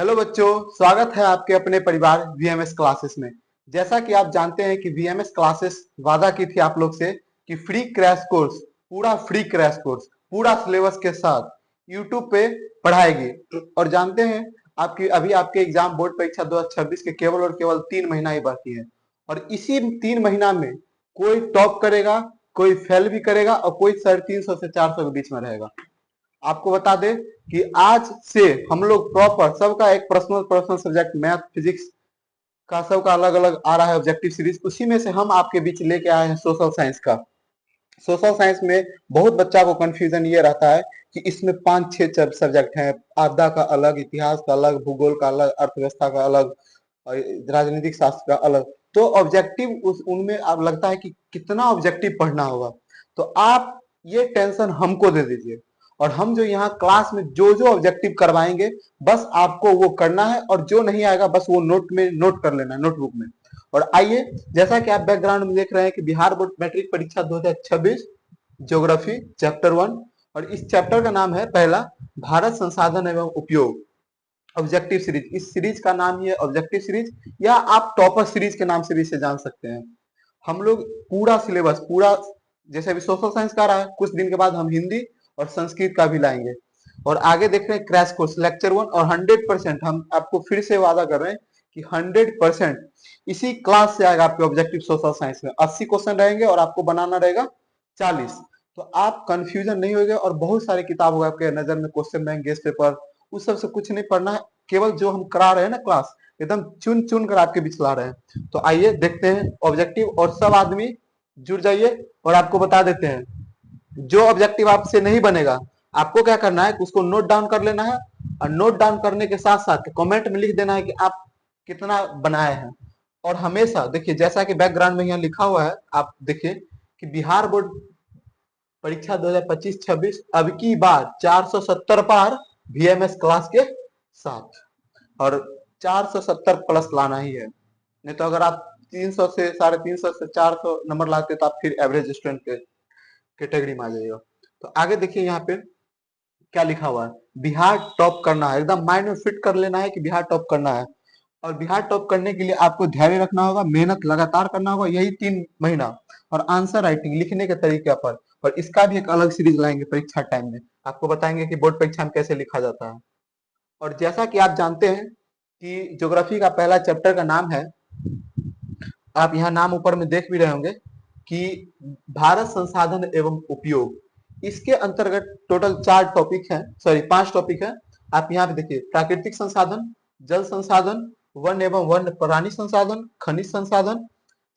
Hello बच्चों, स्वागत है आपके अपने परिवार वीएमएस क्लासेस में। जैसा कि आप जानते हैं कि वीएमएस क्लासेस वादा की थी आप लोग से कि फ्री क्रैश कोर्स, पूरा फ्री क्रैश कोर्स, पूरा सिलेबस के साथ यूट्यूब पे पढ़ाएगी। और जानते हैं आपकी अभी आपके एग्जाम बोर्ड परीक्षा 2026 के केवल और केवल 3 महीना ही बाकी है। और इसी 3 महीना में कोई टॉप करेगा, कोई फेल भी करेगा और कोई 350 से 400 के बीच में रहेगा। आपको बता दें कि आज से हम लोग प्रॉपर सबका एक personal personal subject math physics का सबका अलग अलग आ रहा है ऑब्जेक्टिव सीरीज। उसी में से हम आपके बीच लेके आए हैं सोशल साइंस का। सोशल साइंस में बहुत बच्चा को कंफ्यूजन ये रहता है कि इसमें 5-6 सब्जेक्ट हैं, आपदा का अलग, इतिहास का अलग, भूगोल का अलग, अर्थव्यवस्था का अलग और राजनीतिक शास्त्र का अलग। तो ऑब्जेक्टिव उनमें अब लगता है कि कितना ऑब्जेक्टिव पढ़ना होगा। तो आप ये टेंशन हमको दे दीजिए और हम जो यहाँ क्लास में जो जो ऑब्जेक्टिव करवाएंगे बस आपको वो करना है, और जो नहीं आएगा बस वो नोट में नोट कर लेना है, नोटबुक में। और आइए, जैसा कि आप बैकग्राउंड में देख रहे हैं कि बिहार बोर्ड मैट्रिक परीक्षा 2026 ज्योग्राफी चैप्टर 1, और इस चैप्टर का नाम है पहला भारत संसाधन एवं उपयोग ऑब्जेक्टिव सीरीज। इस सीरीज का नाम ही है ऑब्जेक्टिव सीरीज, या आप टॉपर सीरीज के नाम से भी इसे जान सकते हैं। हम लोग पूरा सिलेबस पूरा, जैसे अभी सोशल साइंस का रहा है, कुछ दिन के बाद हम हिंदी और संस्कृत का भी लाएंगे। और आगे देख रहे हैं क्रैश कोर्स लेक्चर 1, और 100% हम आपको फिर से वादा कर रहे हैं कि 100% इसी क्लास से आएगा आपके ऑब्जेक्टिव सोशल साइंस में। 80 क्वेश्चन रहेंगे और आपको बनाना रहेगा 40। तो आप कंफ्यूजन नहीं होगा, और बहुत सारे किताब होगा आपके नजर में, क्वेश्चन बैंक, गेस्ट पेपर, उस सब से कुछ नहीं पढ़ना है। केवल जो हम करा रहे हैं ना क्लास, एकदम चुन चुन कर आपके बीच ला रहे हैं। तो आइए देखते हैं ऑब्जेक्टिव, और सब आदमी जुड़ जाइए। और आपको बता देते हैं जो ऑब्जेक्टिव आपसे नहीं बनेगा, आपको क्या करना है, उसको नोट डाउन कर लेना है। और नोट डाउन करने के साथ साथ कमेंट में लिख देना है कि आप कितना बनाए हैं। और हमेशा देखिए, जैसा कि बैकग्राउंड में यहाँ लिखा हुआ है, आप देखिए कि बिहार बोर्ड परीक्षा 2025-26 अब की बार 470 पार वीएमएस क्लास के साथ, और 470 प्लस लाना ही है। नहीं तो अगर आप 300 से 350 से 400 नंबर लाते तो आप फिर एवरेज स्टूडेंट के कैटेगरी में आ जाएगा। तो आगे देखिए यहाँ पे क्या लिखा हुआ है, बिहार टॉप करना है, एकदम माइंड में फिट कर लेना है कि बिहार टॉप करना है। और बिहार टॉप करने के लिए आपको धैर्य रखना होगा, मेहनत लगातार करना होगा, यही 3 महीना। और आंसर राइटिंग लिखने के तरीके पर, और इसका भी एक अलग सीरीज लाएंगे परीक्षा टाइम में, आपको बताएंगे कि बोर्ड परीक्षा में कैसे लिखा जाता है। और जैसा कि आप जानते हैं कि ज्योग्राफी का पहला चैप्टर का नाम है, आप यहाँ नाम ऊपर में देख भी रहे होंगे कि भारत संसाधन एवं उपयोग। इसके अंतर्गत टोटल 4 टॉपिक हैं, सॉरी 5 टॉपिक हैं। आप यहाँ पे देखिए, प्राकृतिक संसाधन, जल संसाधन, वन एवं वन्य प्राणी संसाधन, खनिज संसाधन,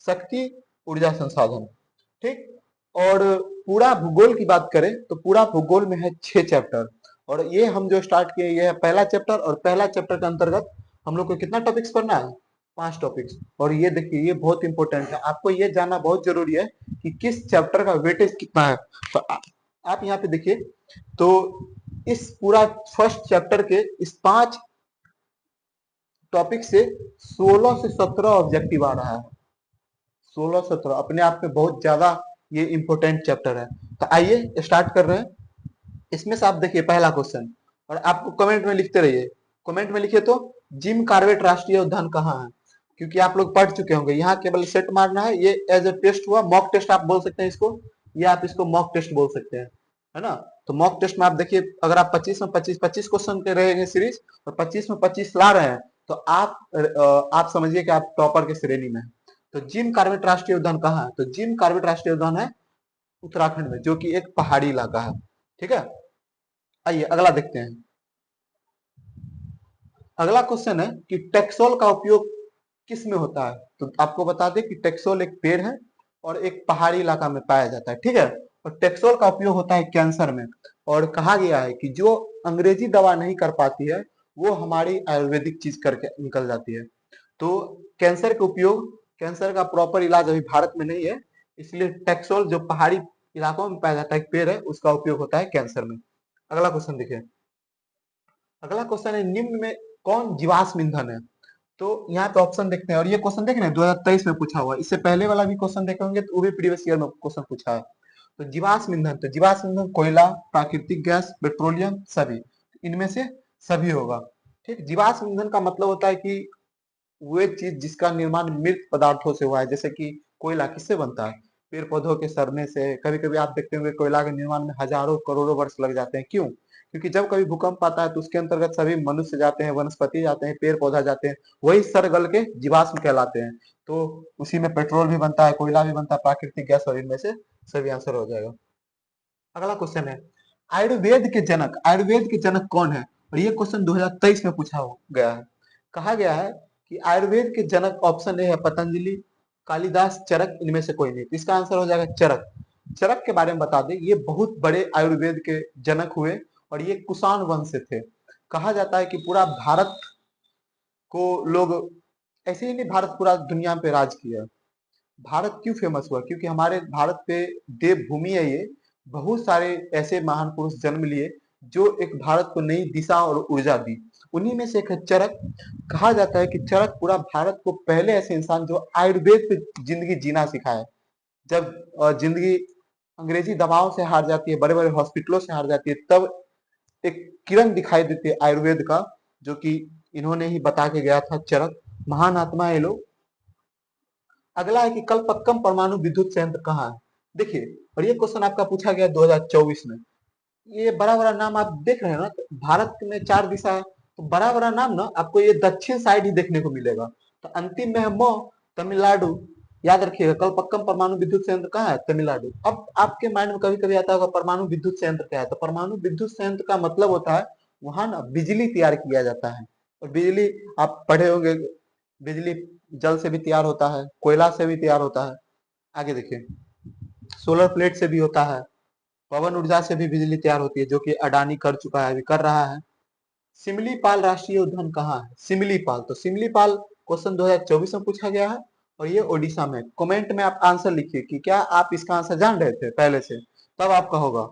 शक्ति ऊर्जा संसाधन। ठीक। और पूरा भूगोल की बात करें तो पूरा भूगोल में है 6 चैप्टर। और ये हम जो स्टार्ट किए, ये है पहला चैप्टर, और पहला चैप्टर के अंतर्गत हम लोग को कितना टॉपिक्स पढ़ना है, 5 टॉपिक्स। और ये देखिए, ये बहुत इंपॉर्टेंट है, आपको ये जानना बहुत जरूरी है कि किस चैप्टर का वेटेज कितना है। तो आप यहाँ पे देखिए, तो इस पूरा फर्स्ट चैप्टर के इस 5 टॉपिक से 16 से 17 ऑब्जेक्टिव आ रहा है। 16-17 अपने आप में बहुत ज्यादा ये इंपॉर्टेंट चैप्टर है। तो आइए स्टार्ट कर रहे हैं। इसमें से आप देखिए पहला क्वेश्चन, और आपको कमेंट में लिखते रहिए। कमेंट में लिखिए तो जिम कार्बेट राष्ट्रीय उद्यान कहाँ है, क्योंकि आप लोग पढ़ चुके होंगे। यहाँ केवल सेट मारना है, ये एज ए टेस्ट हुआ, मॉक टेस्ट आप बोल सकते हैं इसको, या आप इसको मॉक टेस्ट बोल सकते हैं, है ना। तो मॉक टेस्ट में आप देखिए, अगर आप 25 में 25 क्वेश्चन के रहेंगे सीरीज, और 25 में 25 ला रहे हैं, तो आप समझिए कि आप टॉपर के श्रेणी में हैं। तो जिम कार्बेट राष्ट्रीय उद्यान कहाँ है, तो जिम कार्बेट राष्ट्रीय उद्यान है उत्तराखंड में, जो कि एक पहाड़ी इलाका है। ठीक है। आइए अगला देखते हैं। अगला क्वेश्चन है कि टेक्सोल का उपयोग किस में होता है। तो आपको बता दें कि टेक्सोल एक पेड़ है और एक पहाड़ी इलाका में पाया जाता है। ठीक है। और टेक्सोल का उपयोग होता है कैंसर में। और कहा गया है कि जो अंग्रेजी दवा नहीं कर पाती है, वो हमारी आयुर्वेदिक चीज करके निकल जाती है। तो कैंसर के उपयोग, कैंसर का प्रॉपर इलाज अभी भारत में नहीं है, इसलिए टेक्सोल जो पहाड़ी इलाकों में पाया जाता है, एक पेड़ है, उसका उपयोग होता है कैंसर में। अगला क्वेश्चन देखिए। अगला क्वेश्चन है, निम्न में कौन जीवाश्म ईंधन है। तो यहाँ पे ऑप्शन देखते हैं, और ये क्वेश्चन देख रहे हैं 2023 में पूछा हुआ है। इससे पहले वाला भी क्वेश्चन देखे होंगे तो वो भी प्रीवियस ईयर में क्वेश्चन पूछा है। तो जीवाश्म ईंधन, तो जीवाश्म ईंधन कोयला, प्राकृतिक गैस, पेट्रोलियम, सभी, इनमें से सभी होगा। ठीक, जीवाश्म ईंधन का मतलब होता है कि वो चीज जिसका निर्माण मृत पदार्थों से हुआ है, जैसे कि कोयला किससे बनता है? पेड़ पौधों के सड़ने से। कभी कभी आप देखते होंगे कोयला के निर्माण में हजारों करोड़ों वर्ष लग जाते हैं। क्यों? क्योंकि जब कभी भूकंप आता है तो उसके अंतर्गत सभी मनुष्य जाते हैं, वनस्पति जाते हैं, पेड़ पौधा जाते हैं, वही सड़ गल के जीवाश्म कहलाते हैं। तो उसी में पेट्रोल भी बनता है, कोयला भी बनता है, प्राकृतिक गैस, और इनमें से सभी आंसर हो जाएगा। अगला क्वेश्चन है, आयुर्वेद के जनक कौन है? और ये क्वेश्चन 2023 में पूछा गया है। कहा गया है कि आयुर्वेद के जनक ऑप्शन ए है पतंजलि, कालिदास, चरक, इनमें से कोई नहीं। तो इसका आंसर हो जाएगा चरक। चरक के बारे में बता दें, ये बहुत बड़े आयुर्वेद के जनक हुए और ये कुषाण वंश से थे। कहा जाता है कि पूरा भारत को लोग ऐसे ही नहीं, भारत पूरा दुनिया पे राज किया। भारत क्यों फेमस हुआ? क्योंकि हमारे भारत पे देवभूमि है ये। बहुत सारे ऐसे महान पुरुष जन्म लिए जो एक भारत को नई दिशा और ऊर्जा दी। उन्हीं में से एक है चरक। कहा जाता है कि चरक पूरा भारत को पहले ऐसे इंसान जो आयुर्वेद पे जिंदगी जीना सिखाए। जब जिंदगी अंग्रेजी दवाओं से हार जाती है, बड़े बड़े हॉस्पिटलों से हार जाती है, तब एक किरण दिखाई देती है आयुर्वेद का, जो कि इन्होंने ही बता के गया था। चरक महान आत्मा है ये लोग। अगला है कि कलपक्कम परमाणु विद्युत संयंत्र कहाँ है? देखिए, और ये क्वेश्चन आपका पूछा गया 2024 में। ये बड़ा बड़ा नाम आप देख रहे हैं ना, तो भारत में 4 दिशा है, तो बड़ा बड़ा नाम ना आपको ये दक्षिण साइड ही देखने को मिलेगा। तो अंतिम में है म, तमिलनाडु। याद रखिएगा, कलपक्कम परमाणु विद्युत संयंत्र कहाँ है? तमिलनाडु। अब आपके माइंड में कभी कभी आता होगा परमाणु विद्युत संयंत्र क्या है? तो परमाणु विद्युत संयंत्र का मतलब होता है वहां ना बिजली तैयार किया जाता है। और बिजली आप पढ़े होंगे, बिजली जल से भी तैयार होता है, कोयला से भी तैयार होता है। आगे देखिए, सोलर प्लेट से भी होता है, पवन ऊर्जा से भी बिजली तैयार होती है, जो कि अडानी कर चुका है, अभी कर रहा है। सिमलीपाल राष्ट्रीय उद्यान कहाँ है? सिमलीपाल, तो सिमलीपाल क्वेश्चन 2024 में पूछा गया है और ये ओडिशा में। कमेंट में आप आंसर लिखिए कि क्या आप इसका आंसर जान रहे थे पहले से, तब आपका होगा।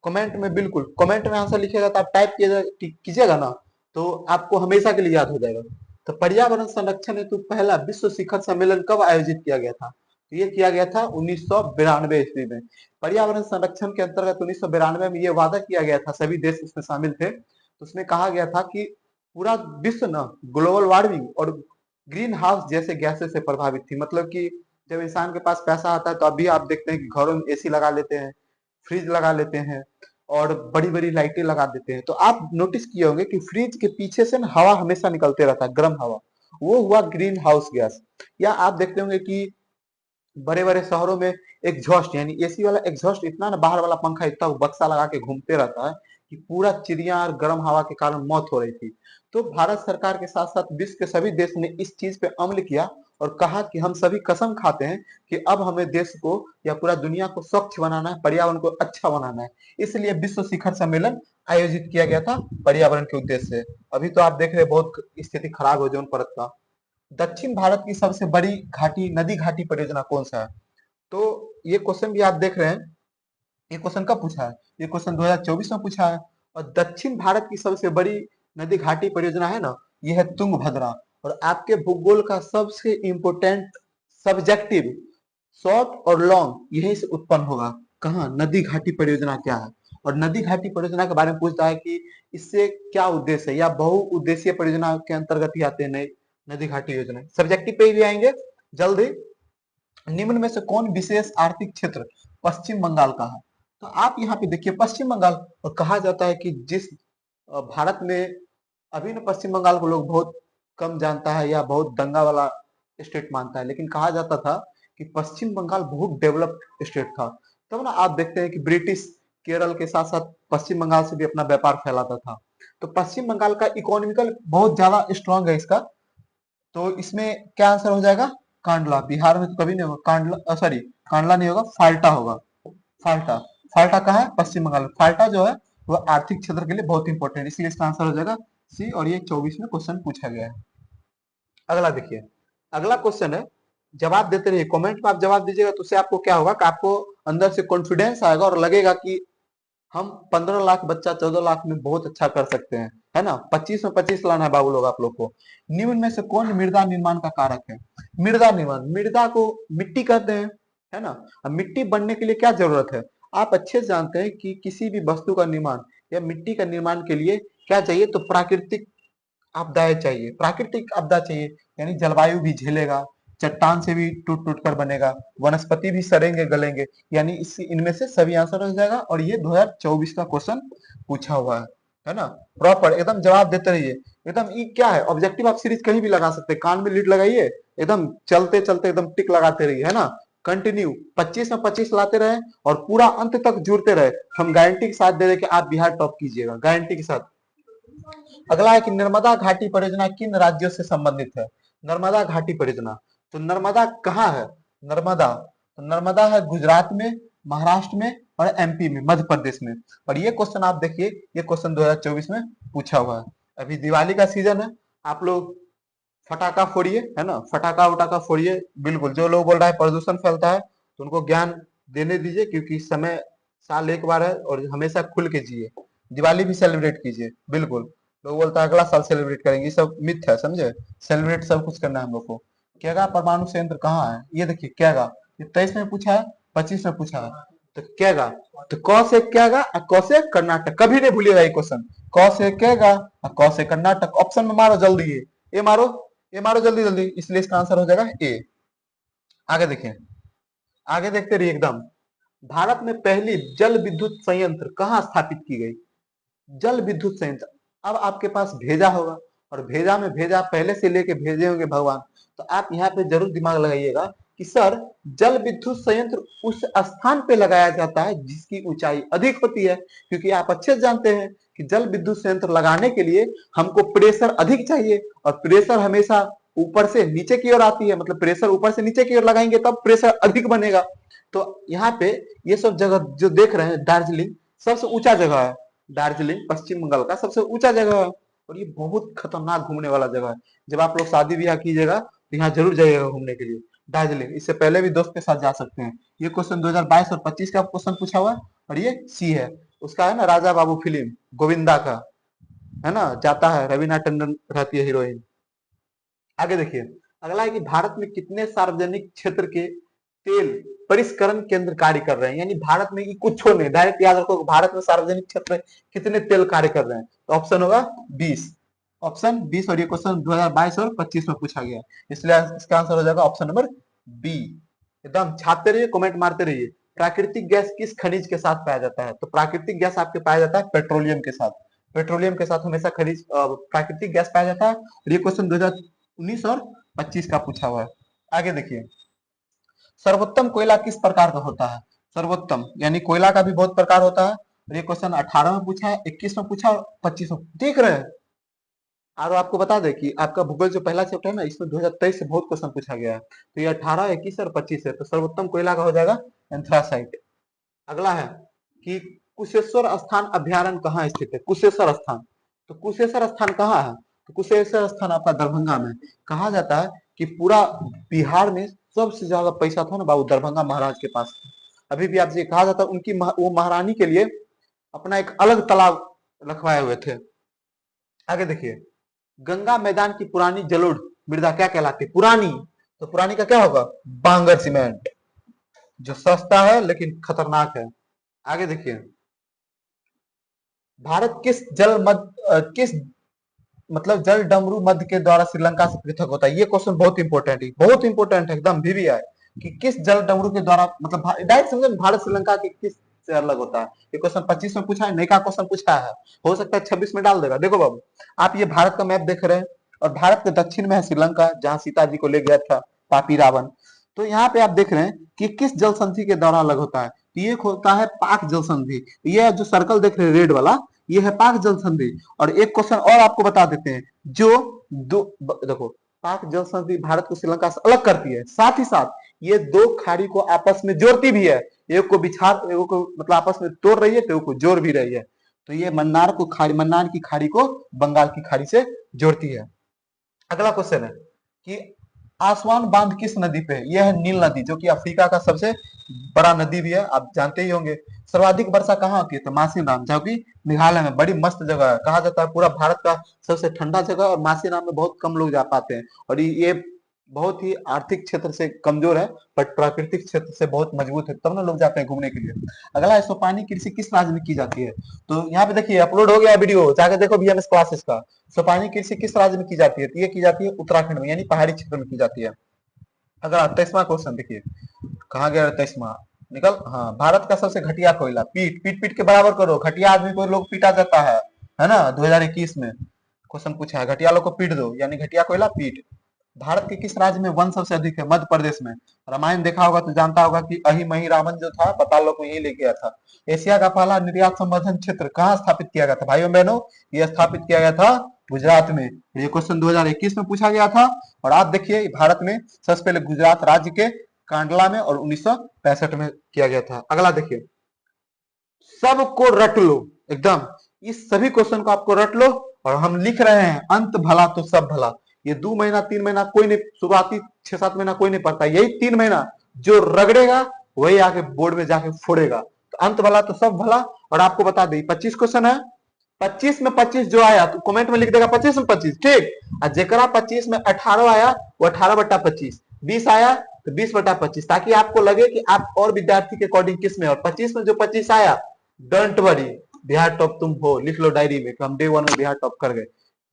कमेंट में, बिल्कुल कमेंट में आंसर लिखिएगा, तो आप टाइप कीजिएगा ना, तो आपको हमेशा के लिए याद हो जाएगा। तो पर्यावरण संरक्षण हेतु पहला विश्व शिखर सम्मेलन कब आयोजित किया गया था? तो ये किया गया था 1992 ईस्वी में। पर्यावरण संरक्षण के अंतर्गत 1992 में ये वादा किया गया था, सभी देश इसमें शामिल थे। तो उसमें कहा गया था कि पूरा विश्व ना ग्लोबल वार्मिंग और ग्रीन हाउस जैसे गैसें से प्रभावित थी। मतलब कि जब इंसान के पास पैसा आता है तो अभी आप देखते हैं कि घरों में एसी लगा लेते हैं, फ्रिज लगा लेते हैं और बड़ी बड़ी लाइटें लगा देते हैं। तो आप नोटिस किए होंगे कि फ्रिज के पीछे से ना हवा हमेशा निकलते रहता है, गर्म हवा। वो हुआ ग्रीन हाउस गैस। या आप देखते होंगे कि बड़े बड़े शहरों में एग्जॉस्ट यानी एसी वाला एग्जॉस्ट इतना ना, बाहर वाला पंखा इतना बक्सा लगा के घूमते रहता है कि पूरा चिड़िया और गर्म हवा के कारण मौत हो रही थी। तो भारत सरकार के साथ साथ विश्व के सभी देश ने इस चीज पे अमल किया और कहा कि हम सभी कसम खाते हैं कि अब हमें देश को या पूरा दुनिया को स्वच्छ बनाना है, पर्यावरण को अच्छा बनाना है। इसलिए विश्व शिखर सम्मेलन आयोजित किया गया था पर्यावरण के उद्देश्य से। अभी तो आप देख रहे हैं बहुत स्थिति खराब है ओजोन परत का। दक्षिण भारत की सबसे बड़ी घाटी, नदी घाटी परियोजना कौन सा है? तो ये क्वेश्चन भी आप देख रहे हैं, ये क्वेश्चन कब पूछा है? ये क्वेश्चन 2024 में पूछा है। और दक्षिण भारत की सबसे बड़ी नदी घाटी परियोजना है ना, ये है तुंगभद्रा। और आपके भूगोल का सबसे इंपोर्टेंट सब्जेक्टिव शॉर्ट और लॉन्ग यहीं से उत्पन्न होगा। कहाँ? नदी घाटी परियोजना क्या है? और नदी घाटी परियोजना के बारे में पूछता है कि इससे क्या उद्देश्य है, या बहुउद्देशीय परियोजना के अंतर्गत ही आते हैं नई नदी घाटी योजना। सब्जेक्टिव पे भी आएंगे जल्द ही। निम्न में से कौन विशेष आर्थिक क्षेत्र पश्चिम बंगाल का है? तो आप यहाँ पे देखिए पश्चिम बंगाल, और कहा जाता है कि जिस भारत में अभी ना पश्चिम बंगाल को लोग बहुत कम जानता है या बहुत दंगा वाला स्टेट मानता है, लेकिन कहा जाता था कि पश्चिम बंगाल बहुत डेवलप्ड स्टेट था। तब ना आप देखते हैं कि ब्रिटिश केरल के साथ साथ पश्चिम बंगाल से भी अपना व्यापार फैलाता था। तो पश्चिम बंगाल का इकोनॉमिकल बहुत ज्यादा स्ट्रांग है इसका। तो इसमें क्या आंसर हो जाएगा? कांडला। बिहार में तो कभी नहीं होगा कांडला, सॉरी कांडला नहीं होगा, फाल्टा होगा। फाल्टा। फाल्टा कहाँ है? पश्चिम बंगाल में। फाल्टा जो है वो आर्थिक क्षेत्र के लिए बहुत इंपॉर्टेंट है, इसलिए इसका आंसर हो जाएगा सी। और ये 24 में क्वेश्चन पूछा गया है। अगला देखिए, अगला क्वेश्चन है, जवाब देते रहिए, कमेंट में आप जवाब दीजिएगा तो उससे आपको क्या होगा कि आपको अंदर से कॉन्फिडेंस आएगा और लगेगा कि हम 15 लाख बच्चा 14 लाख में बहुत अच्छा कर सकते हैं, है ना। 25 में 25 लाना है बाबू लोग आप लोग को। निम्न में से कौन मृदा निर्माण का कारक है? मृदा निर्माण, मृदा को मिट्टी कहते हैं, है ना। अब मिट्टी बनने के लिए क्या जरूरत है? आप अच्छे से जानते हैं कि किसी भी वस्तु का निर्माण या मिट्टी का निर्माण के लिए क्या चाहिए? तो प्राकृतिक आपदाएं चाहिए, प्राकृतिक आपदा चाहिए, यानी जलवायु भी झेलेगा, चट्टान से भी टूट टूट कर बनेगा, वनस्पति भी सड़ेंगे गलेंगे, यानी इस इनमें से सभी आंसर हो जाएगा। और ये 2024 का क्वेश्चन पूछा हुआ है ना। प्रॉपर एकदम जवाब देते रहिए। एकदम ये क्या है, ऑब्जेक्टिव आप सीरीज कहीं भी लगा सकते हैं, कान में लीड लगाइए, एकदम चलते चलते एकदम टिक लगाते रहिए, है ना। कंटिन्यू 25 में 25 लाते रहे और पूरा अंत तक जुड़ते रहे, हम गारंटी के साथ दे रहे कि आप बिहार टॉप कीजिएगा, गारंटी के साथ। अगला है कि नर्मदा घाटी परियोजना किन राज्यों से संबंधित है। नर्मदा घाटी परियोजना, तो नर्मदा कहाँ है, नर्मदा, तो नर्मदा है गुजरात में, महाराष्ट्र में और एमपी में, मध्य प्रदेश में। और ये क्वेश्चन आप देखिए, ये क्वेश्चन 2024 में पूछा हुआ है। अभी दिवाली का सीजन है, आप लोग फटाका फोड़िए, है ना, फटाका उटाका फोड़िए, बिल्कुल। जो लोग बोल रहा है प्रदूषण फैलता है, तो उनको ज्ञान देने दीजिए, क्योंकि समय साल एक बार है और हमेशा खुल के जिए। दिवाली भी सेलिब्रेट कीजिए, बिल्कुल। लोग बोलता है अगला साल सेलिब्रेट करेंगे, ये सब मिथ है, समझे। सेलिब्रेट सब कुछ करना है हम लोग को। केगा परमाणु संयंत्र कहाँ है, ये देखिए केगा, ये 23 में पूछा है, 25 में पूछा है। तो केगा, तो क से केगा और क से कर्नाटक, कभी नहीं भूलिएगा ये क्वेश्चन। क से केगा और क से कर्नाटक, ऑप्शन में मारो जल्दी, ये मारो, ये मारो जल्दी जल्दी, इसलिए इसका आंसर हो जाएगा ए। आगे देखिए, आगे देखते रहिए एकदम। भारत में पहली जल विद्युत संयंत्र कहाँ स्थापित की गई, जल विद्युत संयंत्र। अब आपके पास भेजा होगा, और भेजा में भेजा पहले से लेके भेजे होंगे भगवान, तो आप यहाँ पे जरूर दिमाग लगाइएगा कि सर जल विद्युत संयंत्र उस स्थान पे लगाया जाता है जिसकी ऊंचाई अधिक होती है, क्योंकि आप अच्छे से जानते हैं कि जल विद्युत संयंत्र लगाने के लिए हमको प्रेशर अधिक चाहिए, और प्रेशर हमेशा ऊपर से नीचे की ओर आती है, मतलब प्रेशर ऊपर से नीचे की ओर लगाएंगे तब प्रेशर अधिक बनेगा। तो यहाँ पे ये सब जगह जो देख रहे हैं, दार्जिलिंग सबसे ऊंचा जगह है, दार्जिलिंग पश्चिम बंगाल का सबसे ऊंचा जगह है, और ये बहुत खतरनाक घूमने वाला जगह है। जब आप लोग शादी ब्याह कीजिएगा तो यहाँ जरूर जाइएगा घूमने के लिए, दार्जिलिंग। इससे पहले भी दोस्त के साथ जा सकते हैं। ये क्वेश्चन 2022 और 25 का क्वेश्चन पूछा हुआ है, और ये सी है उसका, है ना, राजा बाबू फिल्म गोविंदा का, है ना, जाता है, रवीना टंडन रहती है हीरोइन। आगे देखिए, अगला है कि भारत में कितने सार्वजनिक क्षेत्र के तेल परिष्करण केंद्र कार्य कर रहे हैं, यानी भारत में कुछ नहीं, डायरेक्ट याद रखो भारत में सार्वजनिक क्षेत्र कितने तेल कार्य कर रहे हैं, तो ऑप्शन होगा 20, ऑप्शन 20। और ये क्वेश्चन 2022 और 25 में पूछा गया, इसलिए इसका आंसर हो जाएगा ऑप्शन नंबर बी। एकदम छापते रहिए, कमेंट मारते रहिए। प्राकृतिक गैस किस खनिज के साथ पाया जाता है, तो प्राकृतिक गैस आपके पाया जाता है पेट्रोलियम के साथ, पेट्रोलियम के साथ हमेशा खनिज प्राकृतिक गैस पाया जाता है। और ये क्वेश्चन 2019 और 25 का पूछा हुआ है। आगे देखिए, सर्वोत्तम कोयला किस प्रकार का होता है, सर्वोत्तम यानी कोयला का भी बहुत प्रकार होता है। और ये क्वेश्चन 18 में पूछा है, 21 में पूछा और 25 में, देख रहे हैं। और आपको बता दें कि आपका भूगोल जो पहला चैप्टर है ना, इसमें 2023 से बहुत क्वेश्चन पूछा गया है, तो ये 18, 21 और 25 है, तो सर्वोत्तम कोयला का हो जाएगा एंथ्रासाइट। अगला है कि कुशेश्वर स्थान अभ्यारण्य कहाँ स्थित है, कुशेश्वर स्थान, तो कुशेश्वर स्थान कहाँ है, तो कुशेश्वर स्थान आपका दरभंगा में। कहा जाता है कि पूरा बिहार में सबसे ज्यादा पैसा था ना बाबू दरभंगा महाराज के पास। अभी भी आपसे कहा जाता है उनकी वो महारानी के लिए अपना एक अलग तालाब रखवाए हुए थे। आगे देखिए, गंगा मैदान की पुरानी जलोढ़ मृदा क्या कहलाती है, पुरानी, तो पुरानी का क्या होगा, बांगर सीमेंट, जो सस्ता है लेकिन खतरनाक है। आगे देखिए, भारत किस किस मतलब जल डमरू मध्य के द्वारा श्रीलंका से पृथक होता है, ये क्वेश्चन बहुत इंपॉर्टेंट है, बहुत इंपॉर्टेंट है एकदम वीवीआई, कि किस जल डमरू के द्वारा, मतलब डायरेक्ट समझे भारत श्रीलंका के किस से अलग होता है। ये क्वेश्चन 25 में पूछा है, नई का क्वेश्चन पूछा है, हो सकता है 26 में डाल देगा। देखो बाबू, आप ये भारत का मैप देख रहे हैं, और भारत के दक्षिण में है श्रीलंका, जहां सीता जी को ले गया था पापी रावण। तो यहाँ पे आप देख रहे हैं कि किस जल संधि के द्वारा अलग होता है, तो ये होता है पाक जल संधि। ये जो सर्कल देख रहे हैं रेड वाला, ये है पाक जल संधि। और एक क्वेश्चन और आपको बता देते हैं, जो दो देखो, पाक जल संधि भारत को श्रीलंका से अलग करती है, साथ ही साथ ये दो खाड़ी को आपस में जोड़ती भी है, एक को बिछार, एक को मतलब आपस में तोड़ रही है, तो एक को जोड़ भी रही है। तो ये मन्नार को खाड़ी, मन्नार की खाड़ी को बंगाल की खाड़ी से जोड़ती है। अगला क्वेश्चन है कि आसवान बांध किस नदी पे है, यह है नील नदी, जो कि अफ्रीका का सबसे बड़ा नदी भी है, आप जानते ही होंगे। सर्वाधिक वर्षा कहाँ होती है, तो मासीराम, जो कि मेघालय में, बड़ी मस्त जगह है, कहा जाता है पूरा भारत का सबसे ठंडा जगह, और मासीराम में बहुत कम लोग जा पाते हैं। और ये बहुत ही आर्थिक क्षेत्र से कमजोर है, बट प्राकृतिक क्षेत्र से बहुत मजबूत है, तब ना लोग जाते हैं घूमने के लिए। अगला है, सोपानी कृषि किस राज्य में की जाती है? तो यहाँ पे देखिए अपलोड हो गया वीडियो, जाकर देखो बीएमएस क्लासेस का। सोपानी कृषि किस राज्य में की जाती है? तो ये की जाती है उत्तराखंड में, यानी पहाड़ी क्षेत्र में की जाती है। अगला 23वां क्वेश्चन देखिए, कहाँ गया 23वां, निकल, हाँ, भारत का सबसे घटिया कोयला, पीट पीट पीट के बराबर करो, घटिया आदमी को लोग पीटा जाता है ना, 2021 में क्वेश्चन पूछा है, घटिया लोग को पीट दो, यानी घटिया कोयला पीट। भारत के किस राज्य में वन सबसे अधिक है? मध्य प्रदेश में। रामायण देखा होगा तो जानता होगा कि अहि मही रावण जो था पाताल लोक में यही ले गया था। एशिया का पहला निर्यात संवर्धन क्षेत्र कहाँ स्थापित किया गया था भाइयों बहनों? ये स्थापित किया गया था गुजरात में। ये क्वेश्चन 2021 में पूछा गया था। और आप देखिए भारत में सबसे पहले गुजरात राज्य के कांडला में और 1965 में किया गया था। अगला देखिए, सबको रट लो एकदम, इस सभी क्वेश्चन को आपको रट लो। और हम लिख रहे हैं अंत भला तो सब भला। ये 2 महीना 3 महीना कोई नहीं, शुरुआती 6-7 महीना कोई नहीं पढ़ता, यही 3 महीना जो रगड़ेगा वही आके बोर्ड में जाके फोड़ेगा। तो अंत भला तो सब भला। और आपको बता दें 25 क्वेश्चन है, 25 में 25 जो आया तो कमेंट में लिख देगा 25 में 25, ठीक। और जेकरा 25 में 18 आया वो 18/25, 20 आया तो 20/25, ताकि आपको लगे कि आप और विद्यार्थी के अकॉर्डिंग किस में। और 25 में जो 25 आया, डोंट वरी, बिहार टॉप तुम हो, लिख लो डायरी में कि हम डे 1 में बिहार टॉप कर गए।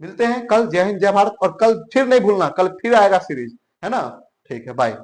मिलते हैं कल, जय हिंद जय भारत। और कल फिर नहीं भूलना, कल फिर आएगा सीरीज, है ना। ठीक है, बाय।